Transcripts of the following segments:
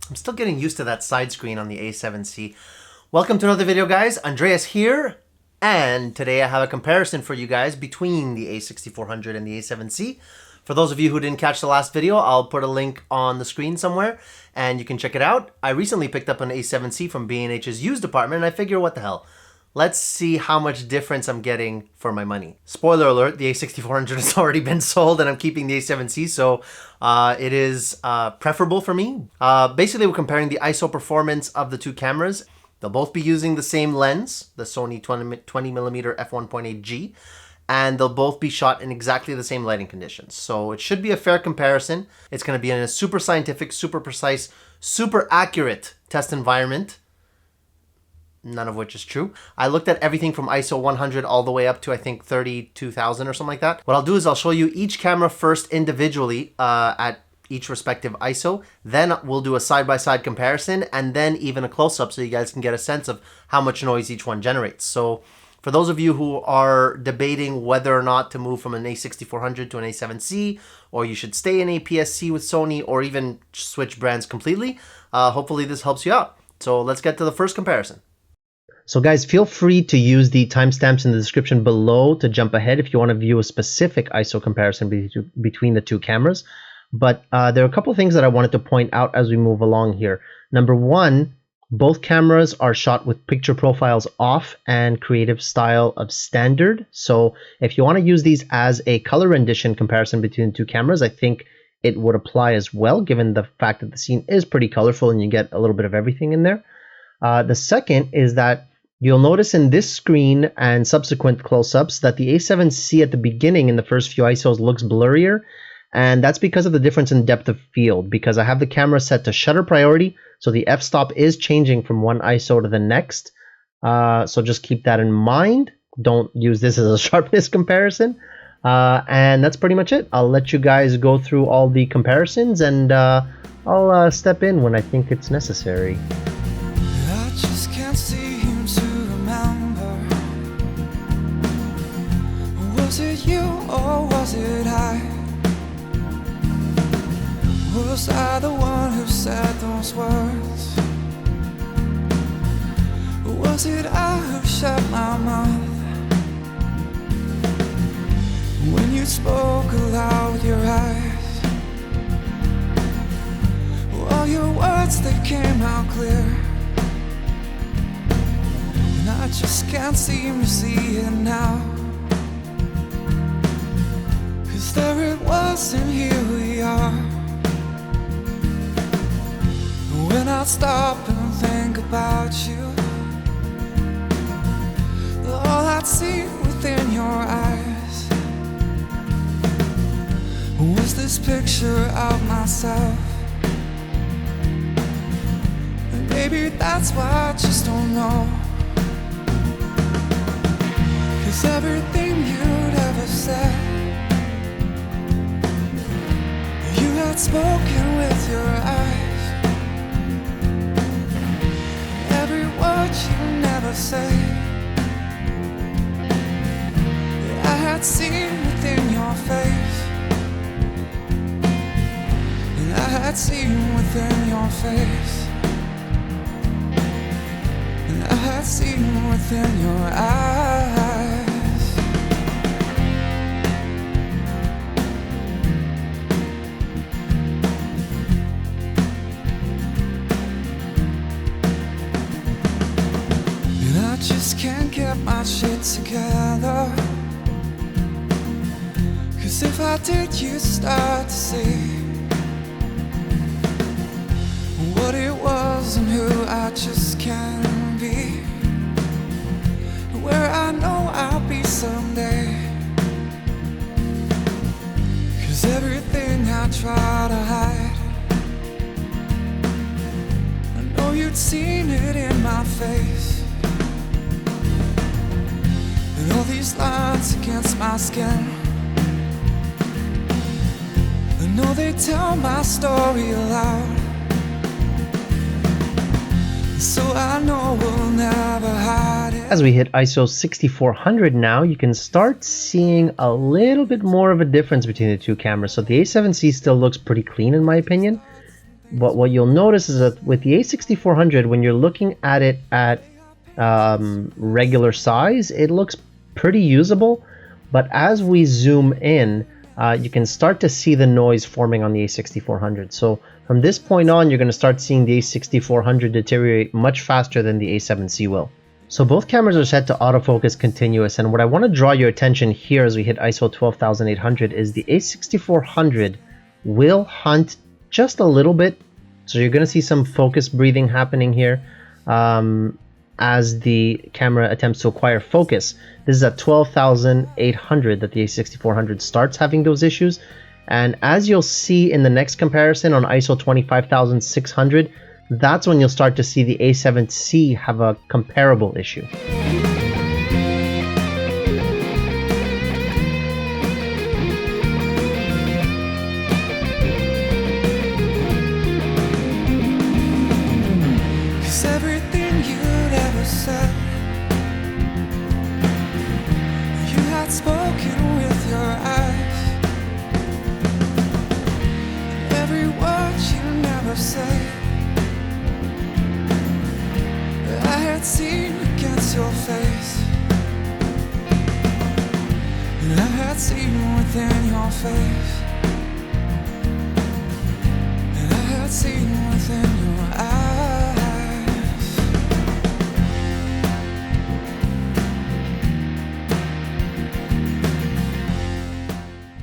I'm still getting used to that side screen on the a7c. Welcome to another video, guys. Andreas here, and today I have a comparison for you guys between the a6400 and the a7c. For those of you who didn't catch the last video, I'll put a link on the screen somewhere and you can check it out. I recently picked up an a7c from B&H's used department and I figure, what the hell? Let's see how much difference I'm getting for my money. Spoiler alert, the a6400 has already been sold and I'm keeping the a7c, so it is preferable for me. Basically, we're comparing the ISO performance of the two cameras. They'll both be using the same lens, the Sony 20mm f1.8G, and they'll both be shot in exactly the same lighting conditions. So it should be a fair comparison. It's going to be in a super scientific, super precise, super accurate test environment. None of which is true. I looked at everything from ISO 100 all the way up to, I think, 32,000 or something like that. What I'll do is I'll show you each camera first individually at each respective ISO. Then we'll do a side-by-side comparison and then even a close-up so you guys can get a sense of how much noise each one generates. So for those of you who are debating whether or not to move from an a6400 to an a7c, or you should stay in APS-C with Sony, or even switch brands completely, hopefully this helps you out. So let's get to the first comparison. So guys, feel free to use the timestamps in the description below to jump ahead if you want to view a specific ISO comparison between the two cameras. But there are a couple of things that I wanted to point out as we move along here. Number one, both cameras are shot with picture profiles off and creative style of standard. So if you want to use these as a color rendition comparison between the two cameras, I think it would apply as well, given the fact that the scene is pretty colorful and you get a little bit of everything in there. The second is that you'll notice in this screen and subsequent close-ups that the a7c at the beginning in the first few ISOs looks blurrier, and that's because of the difference in depth of field, because I have the camera set to shutter priority, so the f-stop is changing from one ISO to the next. So just keep that in mind. Don't use this as a sharpness comparison. And that's pretty much it. I'll let you guys go through all the comparisons, and I'll step in when I think it's necessary. I just can't seem to remember. Was it you or was it I? Was I the one who said those words? Was it I who shut my mouth when you spoke aloud with your eyes? All your words, they came out clear, and I just can't seem to see it now. 'Cause there it was and here we are. When I stop and think about you, all I'd see within your eyes was this picture of myself. And maybe that's why I just don't know. 'Cause everything you'd ever said, you had spoken with your eyes. Every word you never say, I had seen within your face. And I had seen within your face. And I had seen within your eyes. And I just can't get my shit together. 'Cause if I did, you'd start to see what it was and who I just can't be, where I know I'll be someday. 'Cause everything I try to hide, I know you'd seen it in my face. And all these lines against my skin, I know they tell my story aloud. So I know we'll never hide it. As we hit ISO 6400 now, you can start seeing a little bit more of a difference between the two cameras. So the a7c still looks pretty clean in my opinion. But what you'll notice is that with the a6400, when you're looking at it at regular size, it looks pretty usable. But as we zoom in, you can start to see the noise forming on the a6400. So from this point on, you're going to start seeing the a6400 deteriorate much faster than the a7C will. So both cameras are set to autofocus continuous, and what I want to draw your attention here as we hit ISO 12800 is the a6400 will hunt just a little bit. So you're going to see some focus breathing happening here as the camera attempts to acquire focus. This is at 12,800 that the a6400 starts having those issues. And as you'll see in the next comparison on ISO 25,600, that's when you'll start to see the a7C have a comparable issue. Everything you'd ever said, you had spoken with your eyes. Every word you never said, I had seen against your face, and I had seen within your face, and I had seen within your eyes.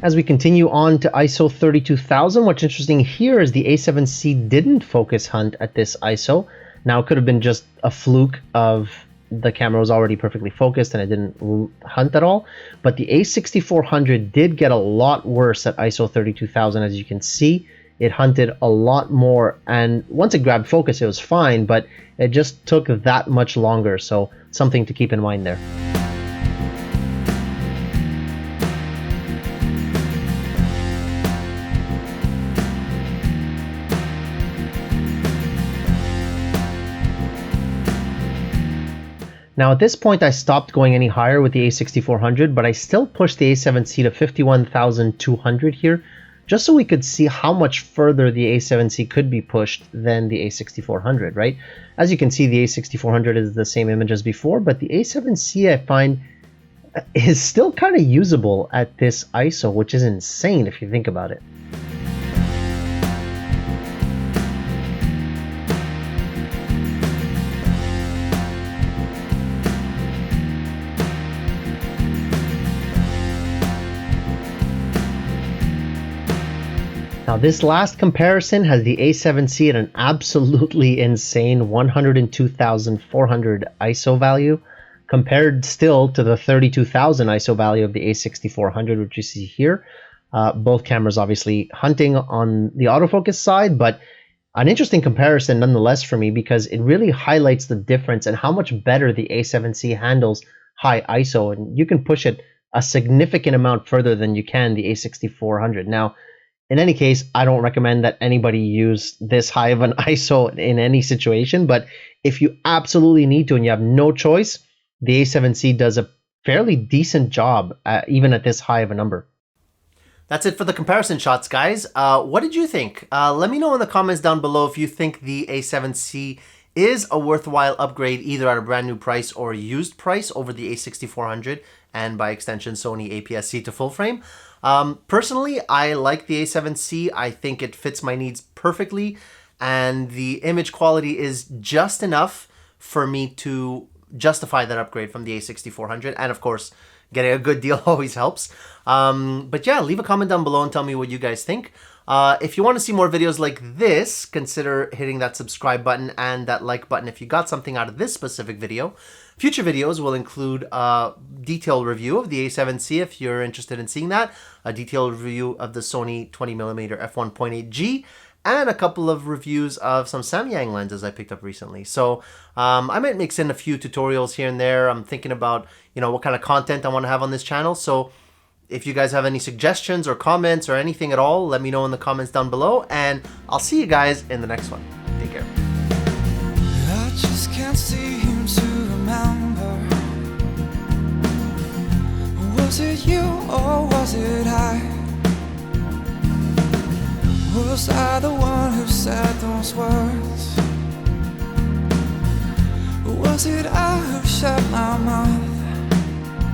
As we continue on to ISO 32,000, what's interesting here is the a7C didn't focus hunt at this ISO. Now, it could have been just a fluke of the camera was already perfectly focused and it didn't hunt at all. But the a6400 did get a lot worse at ISO 32,000. As you can see, it hunted a lot more. And once it grabbed focus, it was fine, but it just took that much longer. So something to keep in mind there. Now at this point I stopped going any higher with the a6400, but I still pushed the a7C to 51,200 here, just so we could see how much further the a7C could be pushed than the a6400, right? As you can see, the a6400 is the same image as before, but the a7C I find is still kind of usable at this ISO, which is insane if you think about it. Now this last comparison has the a7C at an absolutely insane 102,400 ISO value, compared still to the 32,000 ISO value of the a6400, which you see here. Both cameras obviously hunting on the autofocus side, but an interesting comparison nonetheless for me, because it really highlights the difference and how much better the a7C handles high ISO, and you can push it a significant amount further than you can the a6400. Now, in any case, I don't recommend that anybody use this high of an ISO in any situation, but if you absolutely need to and you have no choice, the a7C does a fairly decent job, even at this high of a number. That's it for the comparison shots, guys. What did you think? Let me know in the comments down below if you think the a7C is a worthwhile upgrade either at a brand new price or used price over the a6400 and by extension Sony APS-C to full frame. Personally, I like the a7C. I think it fits my needs perfectly, and the image quality is just enough for me to justify that upgrade from the a6400, and of course, getting a good deal always helps. But yeah, leave a comment down below and tell me what you guys think. If you want to see more videos like this, consider hitting that subscribe button and that like button if you got something out of this specific video. Future videos will include a detailed review of the a7C if you're interested in seeing that, a detailed review of the Sony 20mm f1.8G, and a couple of reviews of some Samyang lenses I picked up recently. So I might mix in a few tutorials here and there. I'm thinking about, what kind of content I want to have on this channel. So if you guys have any suggestions or comments or anything at all, let me know in the comments down below, and I'll see you guys in the next one. Take care. I just can't seem to remember. Was it you or was it I? Was I the one who said those words? Was it I who shut my mouth?